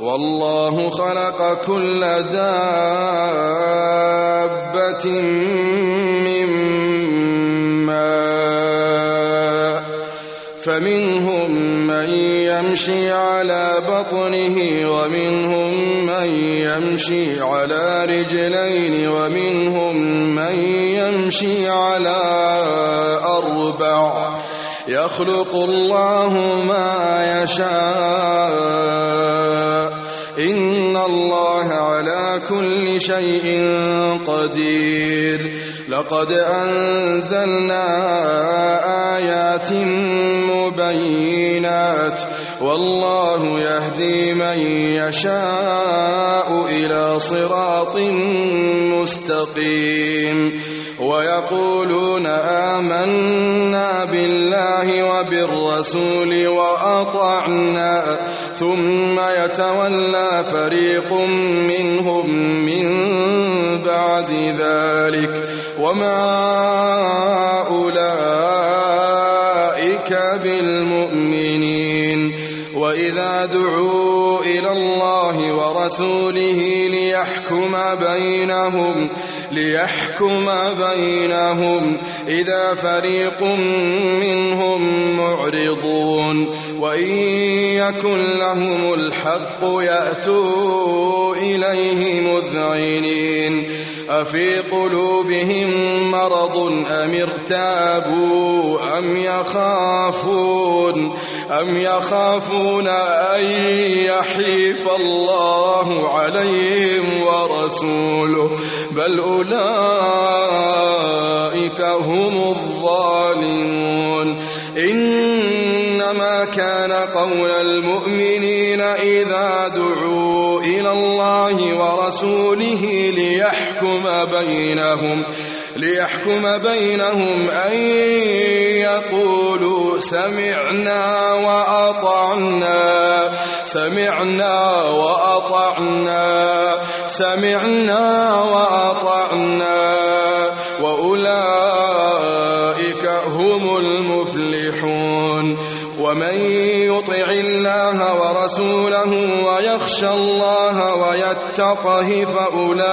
والله خلق كل دابة من ماء فمنهم من يمشي على بطنه ومنهم من يمشي على رجلين ومنهم من يمشي على 4 يخلق الله ما يشاء إن الله على كل شيء قدير لقد أنزلنا آيات مبينات والله يهدي من يشاء إلى صراط مستقيم ويقولون آمنا بالله وبالرسول وأطعنا ثم يتولى فريق منهم من بعد ذلك وما أولئك بالمؤمنين وإذا دعوا إلى الله ورسوله ليحكم بينهم إذا فريق منهم معرضون وإن يكن لهم الحق يأتوا إليه مذعنين أفي قلوبهم مرض أم ارتابوا أم يخافون أن يحيف الله عليهم ورسوله بل أولئك هم الظالمون إنما كان قول المؤمنين إذا دعوا إلى الله ورسوله ليحكم بينهم أن يقولوا سمعنا وأطعنا وأولئك هم المفلحون ومن يطع الله ورسوله ويخشى الله ويتقه فأولئك